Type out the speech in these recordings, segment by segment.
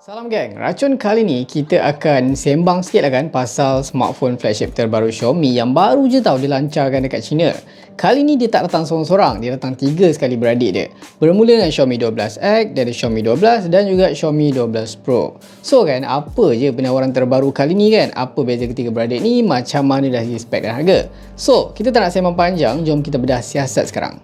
Salam geng, racun kali ni kita akan sembang sikit lah kan pasal smartphone flagship terbaru Xiaomi yang baru je tahu dilancarkan dekat China. Kali ni dia tak datang seorang-seorang, dia datang 3 sekali beradik dia. Bermula dengan Xiaomi 12X, dari Xiaomi 12 dan juga Xiaomi 12 Pro. So kan, apa je penawaran terbaru kali ni kan? Apa beza ketiga beradik ni? Macam mana dari segi spek dan harga? So, kita tak nak sembang panjang, jom kita bedah siasat sekarang.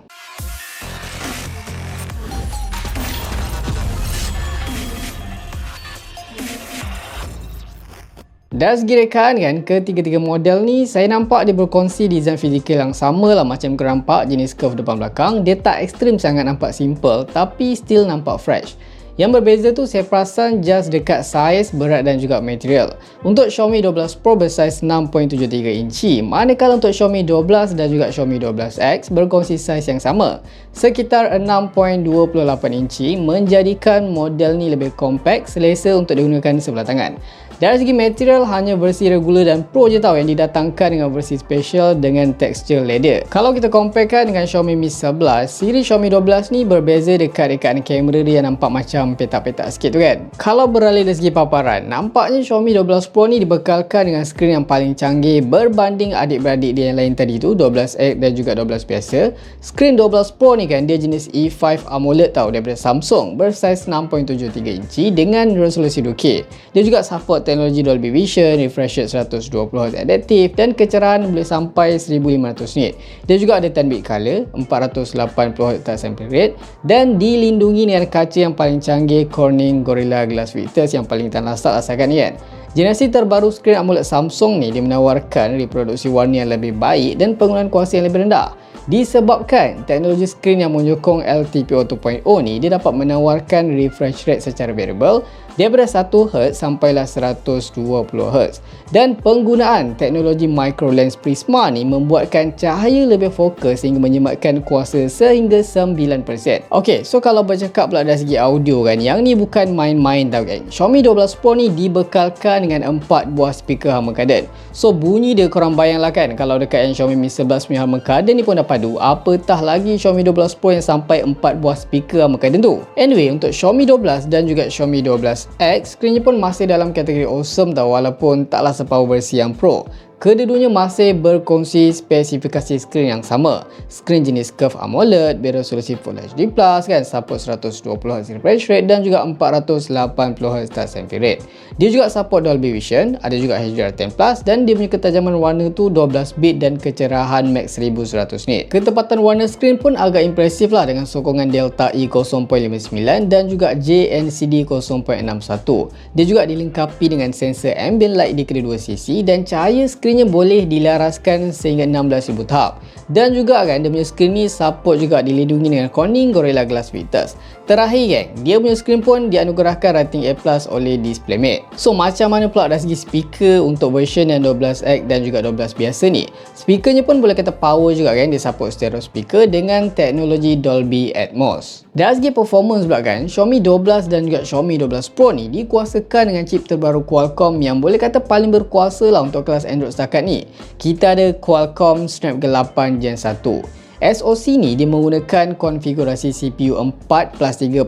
Dari segi rekaan kan, ketiga-tiga model ni saya nampak dia berkongsi design fizikal yang sama lah macam kerampak jenis curve depan belakang. Dia tak ekstrim sangat, nampak simple tapi still nampak fresh. Yang berbeza tu saya perasan just dekat saiz, berat dan juga material. Untuk Xiaomi 12 Pro bersaiz 6.73 inci, manakala untuk Xiaomi 12 dan juga Xiaomi 12X berkongsi saiz yang sama, sekitar 6.28 inci, menjadikan model ni lebih kompak, selesa untuk digunakan sebelah tangan. Dari segi material, hanya versi regular dan Pro je tau yang didatangkan dengan versi special dengan tekstur leather. Kalau kita comparekan dengan Xiaomi Mi 11, siri Xiaomi 12 ni berbeza dekat rekaan kamera dia yang nampak macam petak-petak sikit tu kan. Kalau beralih dari segi paparan, nampaknya Xiaomi 12 Pro ni dibekalkan dengan skrin yang paling canggih berbanding adik-beradik dia yang lain tadi tu, 12X dan juga 12 biasa. Skrin 12 Pro ni kan, dia jenis E5 AMOLED tau daripada Samsung, bersaiz 6.73 inci dengan resolusi 2K. Dia juga support teknologi Dolby Vision, refresh rate 120Hz adaptif dan kecerahan boleh sampai 1500 nit. Dia juga ada 10-bit color, 480Hz touch sample rate dan dilindungi dengan kaca yang paling canggih Corning Gorilla Glass Victus yang paling tahan lasat asalkan ni kan. Generasi terbaru skrin AMOLED Samsung ni dia menawarkan reproduksi warna yang lebih baik dan penggunaan kuasa yang lebih rendah. Disebabkan teknologi skrin yang menyokong LTPO 2.0 ni, dia dapat menawarkan refresh rate secara variable daripada 1Hz sampailah 120Hz. Dan penggunaan teknologi micro lens prisma ni membuatkan cahaya lebih fokus sehingga menyematkan kuasa sehingga 9%. Ok, so kalau bercakap pula dari segi audio kan, yang ni bukan main-main tau kan. Xiaomi 12 Pro ni dibekalkan dengan 4 buah speaker Harman-Kardon. So bunyi dia korang bayanglah kan, kalau dekat yang Xiaomi Mi 11 punya Harman-Kardon ni pun dah padu, apatah lagi Xiaomi 12 Pro yang sampai 4 buah speaker Harman-Kardon tu. Anyway, untuk Xiaomi 12 dan juga Xiaomi 12X, skrinnya pun masih dalam kategori awesome tau, walaupun taklah sepower versi yang Pro. Kedua-duanya masih berkongsi spesifikasi skrin yang sama. Skrin jenis curve AMOLED, beresolusi Full HD+, kan, support 120Hz refresh rate dan juga 480Hz touch sample rate. Dia juga support Dolby Vision, ada juga HDR10+, dan dia punya ketajaman warna tu 12 bit dan kecerahan max 1100 nit. Ketepatan warna skrin pun agak impresif lah dengan sokongan Delta E 0.59 dan juga JNCD 0.61. Dia juga dilengkapi dengan sensor ambient light di kedua-dua sisi dan cahaya skrinnya boleh dilaraskan sehingga 16,000 tahap. Dan juga kan, dia punya skrin ni support juga dilindungi dengan Corning Gorilla Glass Victus. Terakhir geng, dia punya skrin pun dianugerahkan rating A+ oleh DisplayMate. So macam mana pula dari segi speaker untuk version yang 12X dan juga 12 biasa ni? Speakernya pun boleh kata power juga kan, dia support stereo speaker dengan teknologi Dolby Atmos. Dari segi performance pula kan, Xiaomi 12 dan juga Xiaomi 12 Pro ni dikuasakan dengan chip terbaru Qualcomm yang boleh kata paling berkuasa lah untuk kelas Android setakat ni. Kita ada Qualcomm Snapdragon 8 Gen 1. SoC ni dia menggunakan konfigurasi CPU 4+3+1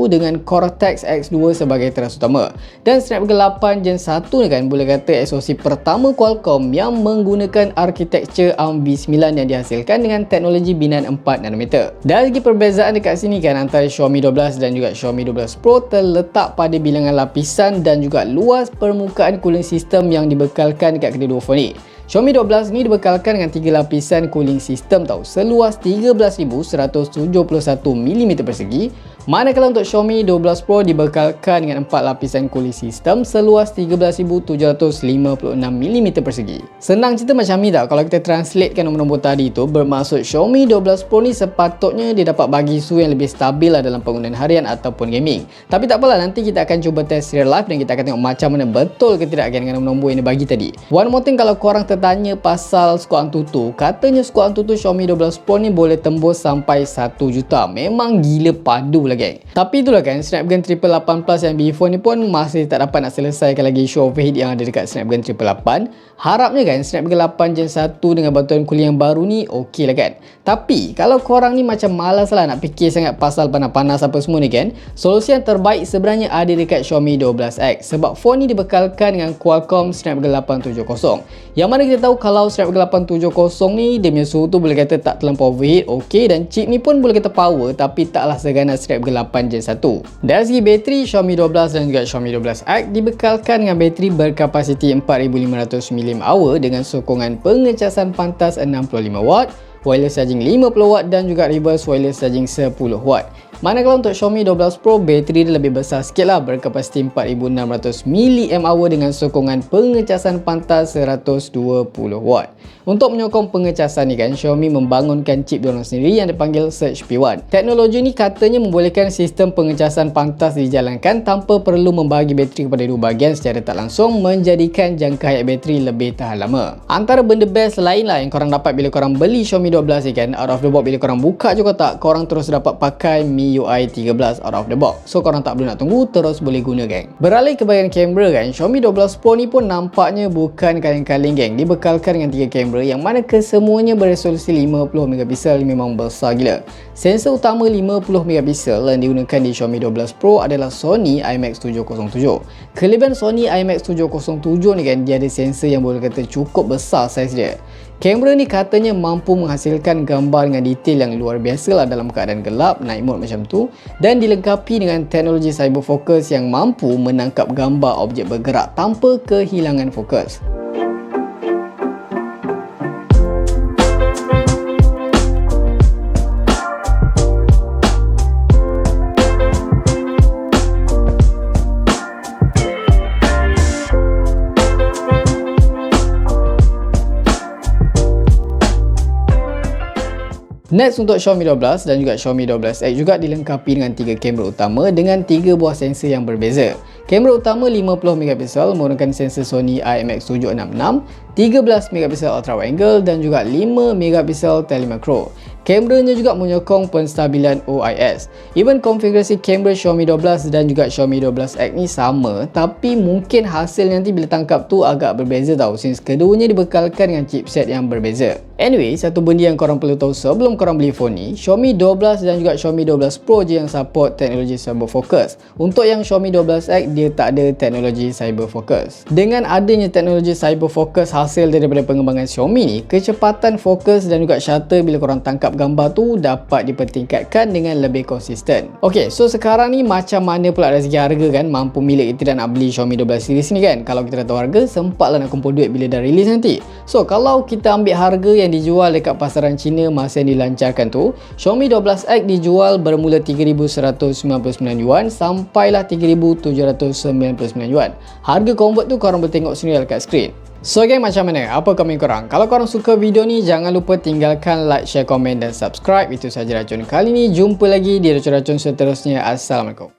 dengan Cortex X2 sebagai teras utama. Dan Snapdragon 8 Gen 1 ni kan boleh kata SoC pertama Qualcomm yang menggunakan arkitektur ARM v9 yang dihasilkan dengan teknologi binaan 4nm. Dari segi perbezaan dekat sini kan antara Xiaomi 12 dan juga Xiaomi 12 Pro terletak pada bilangan lapisan dan juga luas permukaan cooling system yang dibekalkan dekat kedua-dua phone ni. Xiaomi 12 ni dibekalkan dengan 3 lapisan cooling system tau, seluas 13,171mm persegi. Manakala untuk Xiaomi 12 Pro dibekalkan dengan 4 lapisan cooling system seluas 13,756mm persegi. Senang cerita macam ni tau, kalau kita translatekan nombor-nombor tadi tu, bermaksud Xiaomi 12 Pro ni sepatutnya dia dapat bagi suhu yang lebih stabil lah dalam penggunaan harian ataupun gaming. Tapi tak apalah, nanti kita akan cuba test real life dan kita akan tengok macam mana betul ke tidak kan dengan nombor-nombor yang dia bagi tadi. One more thing, kalau korang tertanya pasal skor Antutu, katanya skor Antutu Xiaomi 12 Pro ni boleh tembus sampai 1 juta. Memang gila padu lagi geng. Tapi itulah kan, Snapdragon 888 Plus yang B-Phone ni pun masih tak dapat nak selesaikan lagi isu overheat yang ada dekat Snapdragon 888. Harapnya kan Snapdragon 8 Gen 1 dengan batuan cooling yang baru ni okey lah kan. Tapi kalau korang ni macam malas lah nak fikir sangat pasal panas-panas apa semua ni kan, solusi yang terbaik sebenarnya ada dekat Xiaomi 12X. Sebab phone ni dibekalkan dengan Qualcomm Snapdragon 870, yang mana kita tahu kalau Snapdragon 870 ni dia punya suhu tu boleh kata tak terlampau overheat, okey, dan chip ni pun boleh kata power tapi taklah seganas Snapdragon 8 Gen 1. Dari segi bateri, Xiaomi 12 dan juga Xiaomi 12X dibekalkan dengan bateri berkapasiti 4500 mAh dengan sokongan pengecasan pantas 65W, wireless charging 50W dan juga reverse wireless charging 10W. Manakala untuk Xiaomi 12 Pro, bateri dia lebih besar sikit lah, berkapasiti 4600 mAh dengan sokongan pengecasan pantas 120W. Untuk menyokong pengecasan ni kan, Xiaomi membangunkan chip diorang sendiri yang dipanggil Surge P1. Teknologi ni katanya membolehkan sistem pengecasan pantas dijalankan tanpa perlu membahagi bateri kepada dua bahagian secara tak langsung, menjadikan jangka hayat bateri lebih tahan lama. Antara benda best lain lah yang korang dapat bila korang beli Xiaomi 12 ni kan, out of the box bila korang buka je kotak, korang terus dapat pakai MIUI 13 out of the box. So korang tak perlu nak tunggu, terus boleh guna geng. Beralih ke bahagian kamera kan, Xiaomi 12 Pro ni pun nampaknya bukan kaleng-kaleng geng. Dibekalkan dengan 3 kamera yang mana kesemuanya beresolusi 50MP, memang besar gila. Sensor utama 50MP yang digunakan di Xiaomi 12 Pro adalah Sony IMX707. Kelebihan Sony IMX707 ni kan, dia ada sensor yang boleh kata cukup besar saiz dia. Kamera ni katanya mampu menghasilkan gambar dengan detail yang luar biasa lah dalam keadaan gelap, night mode macam tu, dan dilengkapi dengan teknologi cyber focus yang mampu menangkap gambar objek bergerak tanpa kehilangan fokus. Next, untuk Xiaomi 12 dan juga Xiaomi 12X juga dilengkapi dengan 3 kamera utama dengan 3 buah sensor yang berbeza. Kamera utama 50MP menggunakan sensor Sony IMX766, 13MP ultra wide angle dan juga 5MP telemacro. Kameranya juga menyokong penstabilan OIS. Even konfigurasi kamera Xiaomi 12 dan juga Xiaomi 12X ni sama, tapi mungkin hasil nanti bila tangkap tu agak berbeza tau, since keduanya dibekalkan dengan chipset yang berbeza. Anyway, satu benda yang korang perlu tahu sebelum korang beli phone ni, Xiaomi 12 dan juga Xiaomi 12 Pro je yang support teknologi cyber focus. Untuk yang Xiaomi 12X, dia tak ada teknologi cyber focus. Dengan adanya teknologi cyber focus hasil daripada pengembangan Xiaomi ni, kecepatan fokus dan juga shutter bila korang tangkap gambar tu dapat dipertingkatkan dengan lebih konsisten. Ok, so sekarang ni macam mana pula dari segi harga kan, mampu milik kita dan nak beli Xiaomi 12 series ni kan? Kalau kita dah tahu harga, sempatlah nak kumpul duit bila dah release nanti. So kalau kita ambil harga yang dijual dekat pasaran Cina masa yang dilancarkan tu, Xiaomi 12X dijual bermula 3,199 yuan sampailah 3,799 yuan. Harga convert tu korang boleh tengok sendiri dekat skrin. So geng, macam mana? Apa komen korang? Kalau korang suka video ni, jangan lupa tinggalkan like, share, komen dan subscribe. Itu sahaja racun kali ni. Jumpa lagi di racun-racun seterusnya. Assalamualaikum.